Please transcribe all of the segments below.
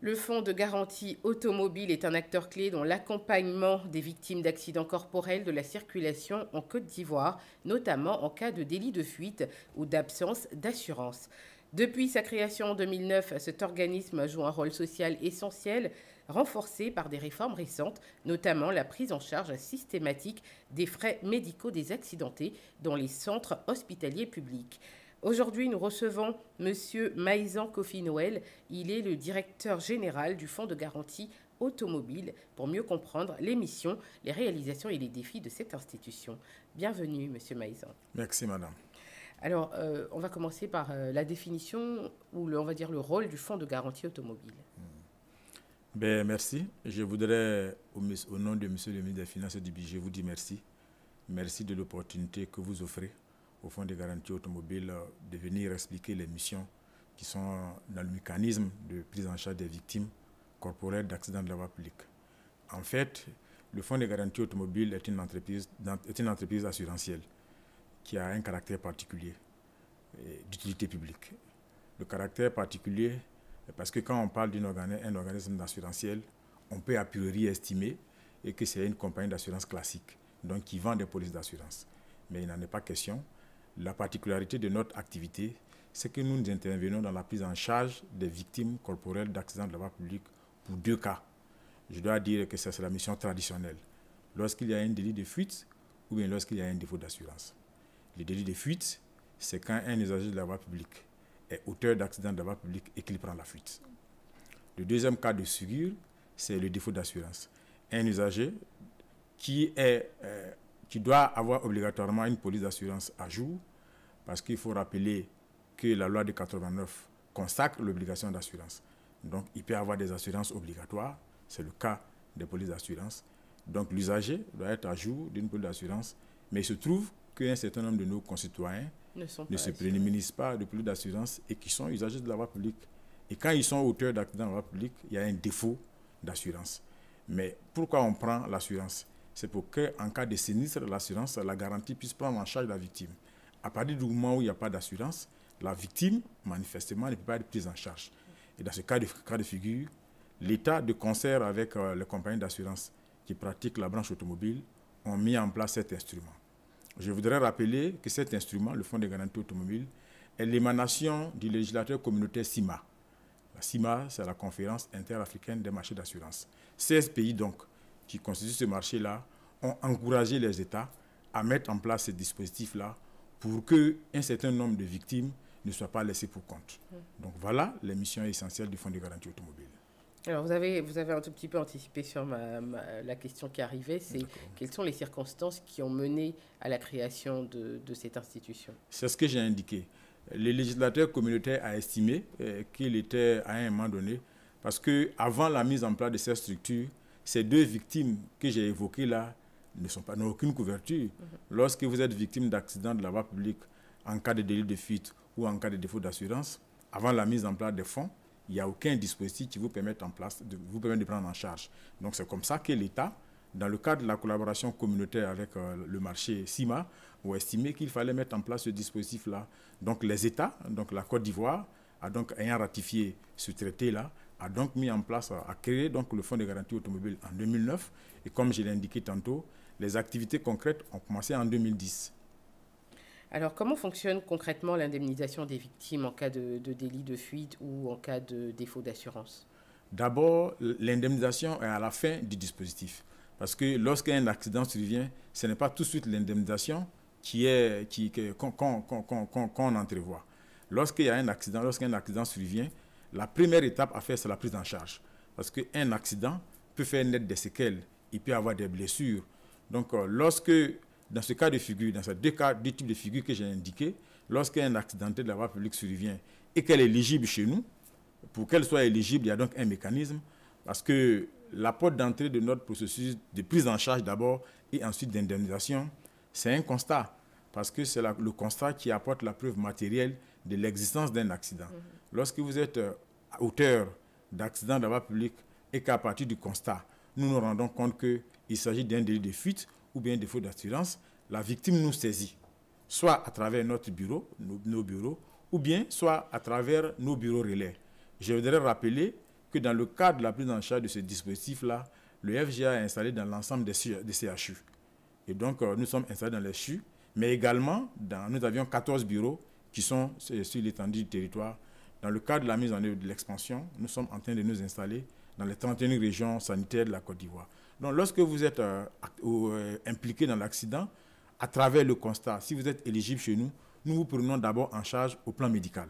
Le Fonds de garantie automobile est un acteur clé dans l'accompagnement des victimes d'accidents corporels de la circulation en Côte d'Ivoire, notamment en cas de délit de fuite ou d'absence d'assurance. Depuis sa création en 2009, cet organisme joue un rôle social essentiel, renforcé par des réformes récentes, notamment la prise en charge systématique des frais médicaux des accidentés dans les centres hospitaliers publics. Aujourd'hui, nous recevons M. Maïsan Kofi Noël. Il est le directeur général du Fonds de garantie automobile pour mieux comprendre les missions, les réalisations et les défis de cette institution. Bienvenue, M. Maïsan. Merci, madame. Alors, on va commencer par la définition ou on va dire le rôle du Fonds de garantie automobile. Merci. Je voudrais, au nom de M. le ministre des Finances et du Budget, vous dire merci. Merci de l'opportunité que vous offrez au Fonds de garantie automobile de venir expliquer les missions qui sont dans le mécanisme de prise en charge des victimes corporelles d'accidents de la voie publique. En fait, le Fonds de garantie automobile est une entreprise assurantielle qui a un caractère particulier d'utilité publique. Le caractère particulier, parce que quand on parle d'un organisme d'assurantiel, on peut a priori estimer que c'est une compagnie d'assurance classique, donc qui vend des polices d'assurance. Mais il n'en est pas question. La particularité de notre activité, c'est que nous intervenons dans la prise en charge des victimes corporelles d'accidents de la voie publique pour deux cas. Je dois dire que c'est la mission traditionnelle. Lorsqu'il y a un délit de fuite ou bien lorsqu'il y a un défaut d'assurance. Le délit de fuite, c'est quand un usager de la voie publique est auteur d'accident de la voie publique et qu'il prend la fuite. Le deuxième cas de figure, c'est le défaut d'assurance. Un usager qui doit avoir obligatoirement une police d'assurance à jour, parce qu'il faut rappeler que la loi de 89 consacre l'obligation d'assurance. Donc, il peut avoir des assurances obligatoires, c'est le cas des polices d'assurance. Donc, l'usager doit être à jour d'une police d'assurance, mais il se trouve qu'un certain nombre de nos concitoyens ne se prémunissent pas de police d'assurance et qui sont usagers de la voie publique. Et quand ils sont auteurs d'accidents de la voie publique, il y a un défaut d'assurance. Mais pourquoi on prend l'assurance ? C'est pour qu'en cas de sinistre, l'assurance, la garantie puisse prendre en charge la victime. À partir du moment où il n'y a pas d'assurance, la victime, manifestement, ne peut pas être prise en charge. Et dans ce cas de figure, l'État, de concert avec les compagnies d'assurance qui pratiquent la branche automobile, ont mis en place cet instrument. Je voudrais rappeler que cet instrument, le Fonds de garantie automobile, est l'émanation du législateur communautaire CIMA. La CIMA, c'est la conférence interafricaine des marchés d'assurance. 16 pays, donc, qui constituent ce marché-là, ont encouragé les États à mettre en place ce dispositif-là pour qu'un certain nombre de victimes ne soient pas laissées pour compte. Donc voilà les missions essentielles du Fonds de garantie automobile. Alors vous avez un tout petit peu anticipé sur la question qui arrivait, c'est quelles sont les circonstances qui ont mené à la création de cette institution ? C'est ce que j'ai indiqué. Le législateur communautaire a estimé qu'il était à un moment donné, parce qu'avant la mise en place de cette structure, ces deux victimes que j'ai évoquées là n'ont aucune couverture. Lorsque vous êtes victime d'accident de la voie publique en cas de délit de fuite ou en cas de défaut d'assurance, avant la mise en place des fonds, il n'y a aucun dispositif qui vous permette de prendre en charge. Donc c'est comme ça que l'État, dans le cadre de la collaboration communautaire avec le marché CIMA, ont estimé qu'il fallait mettre en place ce dispositif-là. Donc les États, donc la Côte d'Ivoire, ayant ratifié ce traité-là, a donc mis en place, a créé donc le Fonds de garantie automobile en 2009. Et comme je l'ai indiqué tantôt, les activités concrètes ont commencé en 2010. Alors, comment fonctionne concrètement l'indemnisation des victimes en cas de délit de fuite ou en cas de défaut d'assurance ? D'abord, l'indemnisation est à la fin du dispositif. Parce que lorsqu'un accident survient, ce n'est pas tout de suite l'indemnisation qu'on entrevoit. Lorsqu'un accident survient, la première étape à faire, c'est la prise en charge. Parce qu'un accident peut faire naître des séquelles, il peut avoir des blessures. Donc, dans ce cas de figure, dans ces deux types de figures que j'ai indiqués, lorsqu'un accidenté de la voie publique survient et qu'elle est éligible chez nous, pour qu'elle soit éligible, il y a donc un mécanisme, parce que la porte d'entrée de notre processus de prise en charge d'abord et ensuite d'indemnisation, c'est un constat, parce que c'est le constat qui apporte la preuve matérielle de l'existence d'un accident. Lorsque vous êtes auteur d'accident de la voie publique et qu'à partir du constat, nous nous rendons compte qu'il s'agit d'un délit de fuite ou bien un défaut d'assurance, la victime nous saisit, soit à travers notre bureau, nos bureaux, ou bien soit à travers nos bureaux relais. Je voudrais rappeler que dans le cadre de la prise en charge de ce dispositif-là, le FGA est installé dans l'ensemble des CHU. Et donc, nous sommes installés dans les CHU, mais également, nous avions 14 bureaux qui sont sur l'étendue du territoire. Dans le cadre de la mise en œuvre de l'expansion, nous sommes en train de nous installer dans les 31 régions sanitaires de la Côte d'Ivoire. Donc, lorsque vous êtes impliqué dans l'accident, à travers le constat, si vous êtes éligible chez nous, nous vous prenons d'abord en charge au plan médical.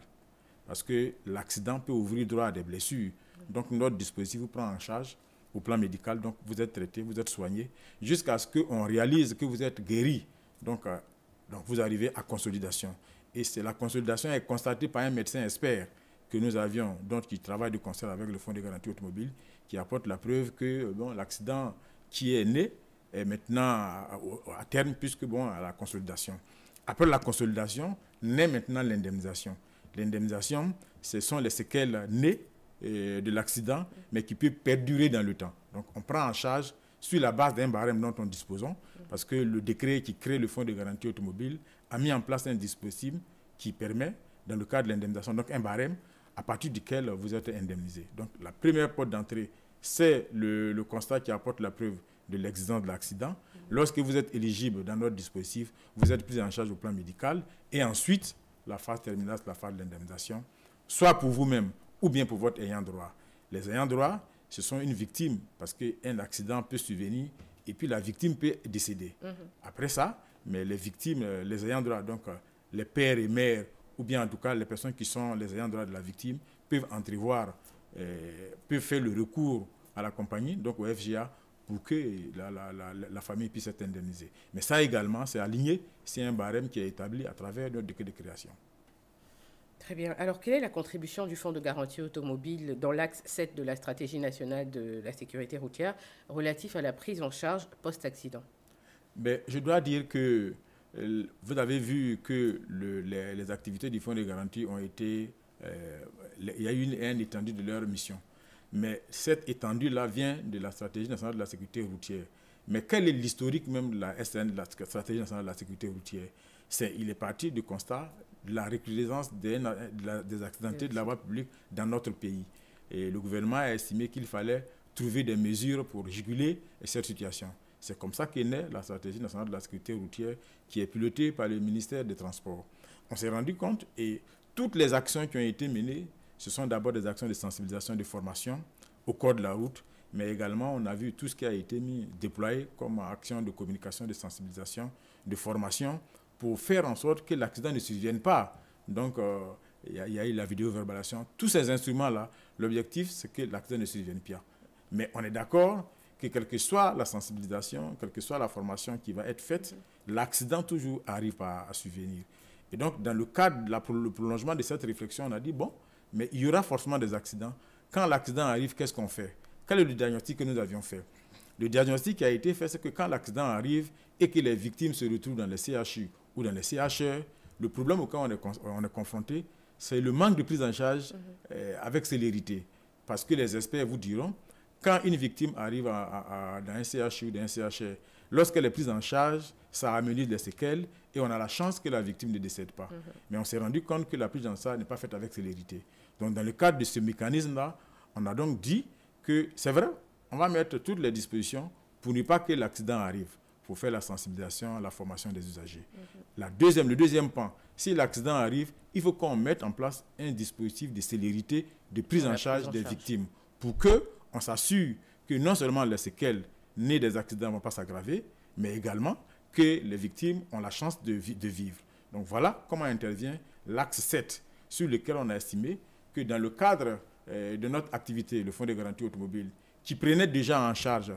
Parce que l'accident peut ouvrir droit à des blessures. Donc, notre dispositif vous prend en charge au plan médical. Donc, vous êtes traité, vous êtes soigné, jusqu'à ce qu'on réalise que vous êtes guéri. Donc, vous arrivez à consolidation. Et la consolidation est constatée par un médecin expert que nous avions, donc qui travaille de concert avec le Fonds de garantie automobile, qui apporte la preuve que l'accident qui est né est maintenant à terme, puisque à la consolidation. Après la consolidation, naît maintenant l'indemnisation. L'indemnisation, ce sont les séquelles nées de l'accident, mais qui peuvent perdurer dans le temps. Donc, on prend en charge sur la base d'un barème dont nous disposons, parce que le décret qui crée le Fonds de garantie automobile a mis en place un dispositif qui permet, dans le cadre de l'indemnisation, donc un barème à partir duquel vous êtes indemnisé. Donc, la première porte d'entrée, c'est le constat qui apporte la preuve de l'existence de l'accident. Lorsque vous êtes éligible dans notre dispositif, vous êtes pris en charge au plan médical. Et ensuite, la phase terminale, c'est la phase de l'indemnisation, soit pour vous-même ou bien pour votre ayant droit. Les ayants droit, ce sont une victime, parce qu'un accident peut survenir et puis la victime peut décéder. Après ça, mais les victimes, les ayants droit, donc les pères et mères, ou bien en tout cas les personnes qui sont les ayants droit de la victime, peuvent entrevoir, peuvent faire le recours à la compagnie, donc au FGA, pour que la famille puisse être indemnisée. Mais ça également, c'est aligné, c'est un barème qui est établi à travers notre décret de création. Très bien. Alors, quelle est la contribution du Fonds de garantie automobile dans l'axe 7 de la stratégie nationale de la sécurité routière relatif à la prise en charge post-accident? Je dois dire que vous avez vu que les activités du Fonds de garantie ont été... il y a eu une étendue de leur mission. Mais cette étendue-là vient de la stratégie nationale de la sécurité routière. Mais quel est l'historique même de la SN, de la stratégie nationale de la sécurité routière? Il est parti du constat de la recrudescence des accidentés de la voie publique dans notre pays. Et le gouvernement a estimé qu'il fallait trouver des mesures pour réguler cette situation. C'est comme ça qu'est née la stratégie nationale de la sécurité routière qui est pilotée par le ministère des Transports. On s'est rendu compte et toutes les actions qui ont été menées, ce sont d'abord des actions de sensibilisation, de formation au code de la route, mais également on a vu tout ce qui a été déployé comme action de communication, de sensibilisation, de formation pour faire en sorte que l'accident ne survienne pas. Donc, il y a eu la vidéo-verbalisation. Tous ces instruments-là, l'objectif, c'est que l'accident ne survienne pas. Mais on est d'accord que quelle que soit la sensibilisation, quelle que soit la formation qui va être faite, l'accident toujours arrive à survenir. Et donc, dans le cadre de le prolongement de cette réflexion, on a dit, mais il y aura forcément des accidents. Quand l'accident arrive, qu'est-ce qu'on fait? Quel est le diagnostic que nous avions fait? Le diagnostic qui a été fait, c'est que quand l'accident arrive et que les victimes se retrouvent dans les CHU ou dans les CHR, le problème auquel on est confronté, c'est le manque de prise en charge avec célérité. Parce que les experts vous diront, quand une victime arrive dans un CHU ou dans un CHR, lorsqu'elle est prise en charge, ça amenuise les séquelles et on a la chance que la victime ne décède pas. Mais on s'est rendu compte que la prise en charge n'est pas faite avec célérité. Donc, dans le cadre de ce mécanisme-là, on a donc dit que c'est vrai, on va mettre toutes les dispositions pour ne pas que l'accident arrive, pour faire la sensibilisation, la formation des usagers. Le deuxième point, si l'accident arrive, il faut qu'on mette en place un dispositif de célérité, de prise en charge des victimes, pour qu'on s'assure que non seulement les séquelles nées des accidents ne vont pas s'aggraver, mais également que les victimes ont la chance de vivre. Donc voilà comment intervient l'axe 7, sur lequel on a estimé que dans le cadre de notre activité, le Fonds de garantie automobile, qui prenait déjà en charge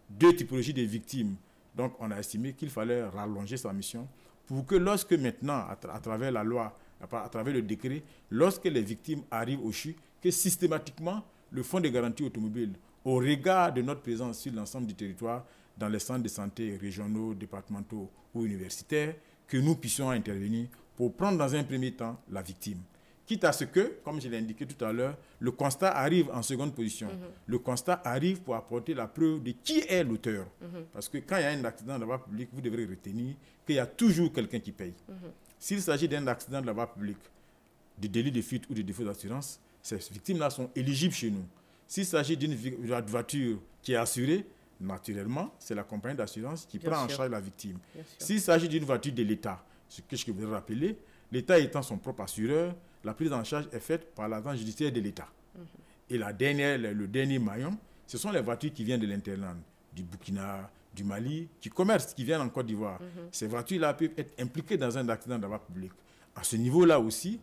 2 typologies de victimes, donc on a estimé qu'il fallait rallonger sa mission pour que lorsque maintenant, à travers la loi, à travers le décret, lorsque les victimes arrivent au CHU, que systématiquement, le Fonds de garantie automobile, au regard de notre présence sur l'ensemble du territoire, dans les centres de santé régionaux, départementaux ou universitaires, que nous puissions intervenir pour prendre dans un premier temps la victime. Quitte à ce que, comme je l'ai indiqué tout à l'heure, le constat arrive en seconde position. Le constat arrive pour apporter la preuve de qui est l'auteur. Parce que quand il y a un accident de la voie publique, vous devrez retenir qu'il y a toujours quelqu'un qui paye. S'il s'agit d'un accident de la voie publique, de délit de fuite ou de défaut d'assurance, ces victimes-là sont éligibles chez nous. S'il s'agit d'une voiture qui est assurée, naturellement, c'est la compagnie d'assurance qui prend en charge la victime. S'il s'agit d'une voiture de l'État, ce que je voudrais rappeler, l'État étant son propre assureur, la prise en charge est faite par l'agence judiciaire de l'État. Et le dernier maillon, ce sont les voitures qui viennent de l'Interland, du Burkina, du Mali, qui commercent, qui viennent en Côte d'Ivoire. Ces voitures-là peuvent être impliquées dans un accident de la voie publique. À ce niveau-là aussi,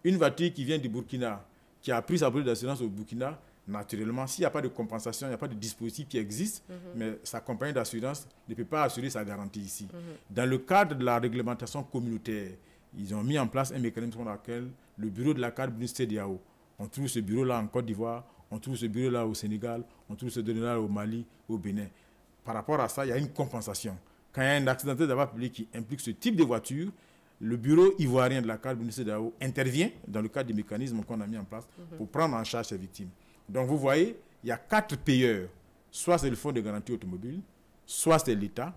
une voiture qui vient du Burkina, qui a pris sa police d'assurance au Burkina, naturellement, s'il n'y a pas de compensation, il n'y a pas de dispositif qui existe, mais sa compagnie d'assurance ne peut pas assurer sa garantie ici. Dans le cadre de la réglementation communautaire, ils ont mis en place un mécanisme dans lequel le bureau de la carte CEDEAO, on trouve ce bureau-là en Côte d'Ivoire, on trouve ce bureau-là au Sénégal, on trouve ce bureau-là au Mali, au Bénin. Par rapport à ça, il y a une compensation. Quand il y a un accident de la voie publique qui implique ce type de voiture, le bureau ivoirien de la carte CEDEAO intervient dans le cadre des mécanismes qu'on a mis en place pour prendre en charge ces victimes. Donc vous voyez, il y a 4 payeurs. Soit c'est le fonds de garantie automobile, soit c'est l'État,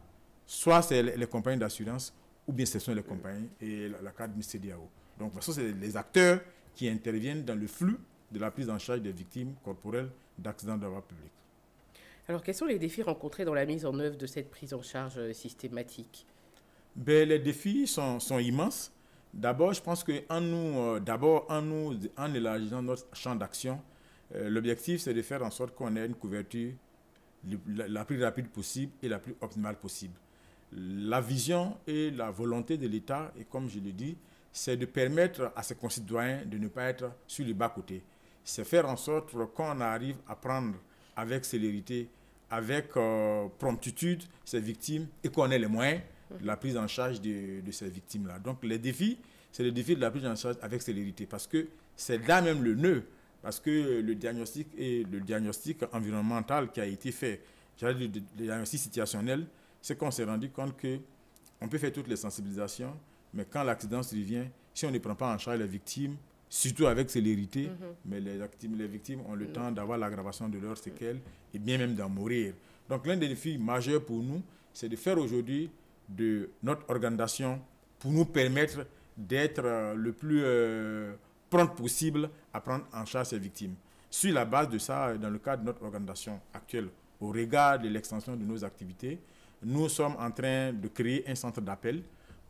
soit c'est les compagnies d'assurance, ou bien ce sont les compagnies et la carte CEDEAO. Donc ce sont les acteurs qui interviennent dans le flux de la prise en charge des victimes corporelles d'accidents de la voie publique. Alors quels sont les défis rencontrés dans la mise en œuvre de cette prise en charge systématique? Les défis sont immenses. D'abord, je pense qu'en élargissant notre champ d'action, l'objectif, c'est de faire en sorte qu'on ait une couverture la plus rapide possible et la plus optimale possible. La vision et la volonté de l'État, et comme je le dis, c'est de permettre à ses concitoyens de ne pas être sur le bas-côté. C'est faire en sorte qu'on arrive à prendre avec célérité, avec promptitude ces victimes et qu'on ait les moyens de la prise en charge de ces victimes-là. Donc les défis, c'est le défi de la prise en charge avec célérité parce que c'est là même le nœud. Parce que le diagnostic environnemental qui a été fait, le diagnostic situationnel, c'est qu'on s'est rendu compte qu'on peut faire toutes les sensibilisations, mais quand l'accident survient, si on ne prend pas en charge les victimes, surtout avec célérité, mais les victimes ont le temps d'avoir l'aggravation de leurs séquelles et bien même d'en mourir. Donc l'un des défis majeurs pour nous, c'est de faire aujourd'hui de notre organisation pour nous permettre d'être le plus prompt possible à prendre en charge ces victimes. Sur la base de ça, dans le cadre de notre organisation actuelle, au regard de l'extension de nos activités, nous sommes en train de créer un centre d'appel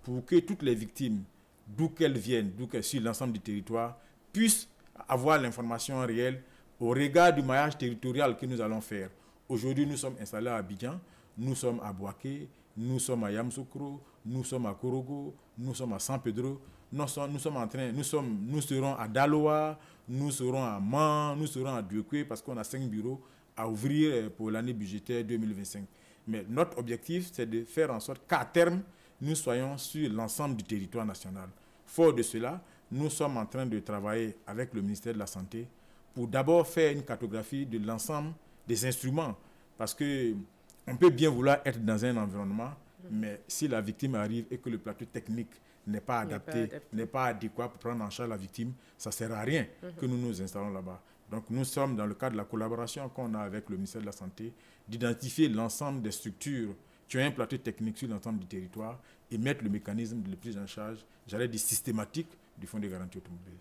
pour que toutes les victimes, d'où qu'elles viennent, sur l'ensemble du territoire, puissent avoir l'information réelle au regard du maillage territorial que nous allons faire. Aujourd'hui, nous sommes installés à Abidjan, nous sommes à Bouaké, nous sommes à Yamoussoukro, nous sommes à Korogo, nous sommes à San Pedro, nous serons à Daloa, nous serons à Man, nous serons à Duekwe parce qu'on a 5 bureaux à ouvrir pour l'année budgétaire 2025. Mais notre objectif, c'est de faire en sorte qu'à terme, nous soyons sur l'ensemble du territoire national. Fort de cela, nous sommes en train de travailler avec le ministère de la Santé pour d'abord faire une cartographie de l'ensemble des instruments. Parce qu'on peut bien vouloir être dans un environnement, mais si la victime arrive et que le plateau technique n'est pas adapté, n'est pas adéquat pour prendre en charge la victime, ça ne sert à rien que nous nous installons là-bas. Donc nous sommes dans le cadre de la collaboration qu'on a avec le ministère de la Santé, d'identifier l'ensemble des structures qui ont un plateau technique sur l'ensemble du territoire et mettre le mécanisme de prise en charge, j'allais dire systématique, du Fonds de garantie automobile.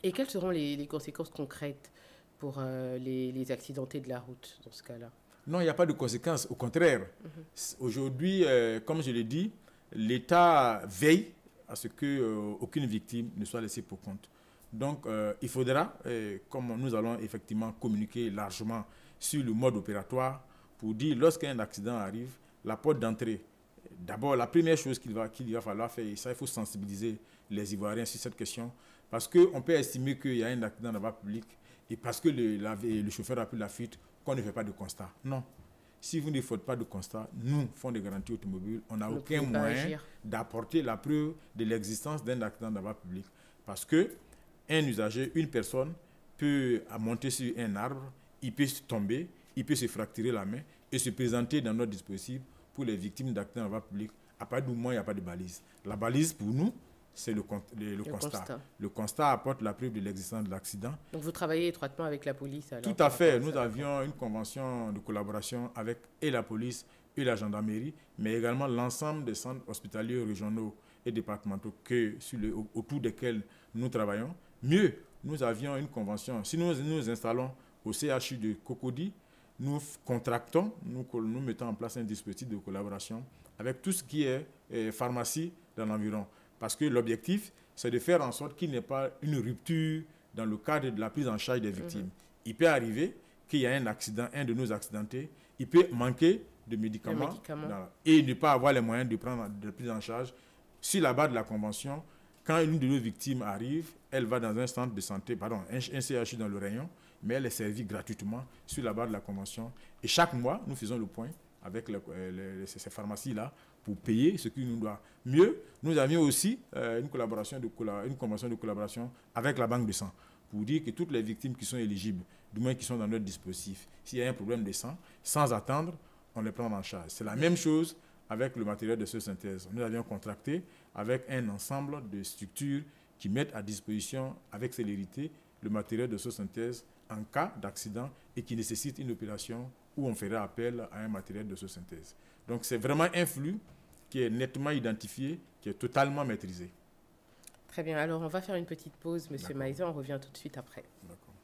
Et quelles seront les conséquences concrètes pour les accidentés de la route dans ce cas-là? Non, il n'y a pas de conséquences. Au contraire, aujourd'hui, comme je l'ai dit, l'État veille à ce qu'aucune victime ne soit laissée pour compte. Donc, il faudra, comme nous allons effectivement communiquer largement sur le mode opératoire, pour dire lorsqu'un accident arrive, la porte d'entrée, d'abord, la première chose qu'il va falloir faire, et ça, il faut sensibiliser les Ivoiriens sur cette question, parce qu'on peut estimer qu'il y a un accident dans la voie publique, et parce que le chauffeur a pris la fuite, qu'on ne fait pas de constat. Non. Si vous ne faites pas de constat, nous, Fonds de garantie automobile, on n'a aucun moyen d'apporter la preuve de l'existence d'un accident dans la voie publique. Parce que un usager, une personne, peut monter sur un arbre, il peut tomber, il peut se fracturer la main et se présenter dans notre dispositif pour les victimes d'accidents dans la voie publique. À partir du moment où il n'y a pas de balise. La balise, pour nous, c'est le constat. Le constat apporte la preuve de l'existence de l'accident. Donc vous travaillez étroitement avec la police alors? Tout à fait. Nous avions une convention de collaboration avec et la police et la gendarmerie, mais également l'ensemble des centres hospitaliers régionaux et départementaux autour desquels nous travaillons. Mieux, nous avions une convention. Si nous nous installons au CHU de Cocody, nous contractons, nous mettons en place un dispositif de collaboration avec tout ce qui est pharmacie dans l'environ. Parce que l'objectif, c'est de faire en sorte qu'il n'y ait pas une rupture dans le cadre de la prise en charge des victimes. Il peut arriver qu'il y ait un accident, un de nos accidentés, il peut manquer de médicaments et ne pas avoir les moyens de prendre de prise en charge. Sur la base de la convention, quand une de nos victimes arrive, elle va dans un centre de santé, pardon, un CHU dans le rayon, mais elle est servie gratuitement sur la base de la convention. Et chaque mois, nous faisons le point avec ces pharmacies-là pour payer ce qu'ils nous doivent. Mieux, nous avions aussi une convention de collaboration avec la banque de sang pour dire que toutes les victimes qui sont éligibles, du moins qui sont dans notre dispositif, s'il y a un problème de sang, sans attendre, on les prend en charge. C'est la même chose avec le matériel de synthèse. Nous avions contracté avec un ensemble de structures qui mettent à disposition avec célérité le matériel de synthèse en cas d'accident et qui nécessite une opération où on ferait appel à un matériel de synthèse. Donc c'est vraiment un flux qui est nettement identifié, qui est totalement maîtrisé. Très bien, alors on va faire une petite pause, Monsieur Maïza, on revient tout de suite après. D'accord.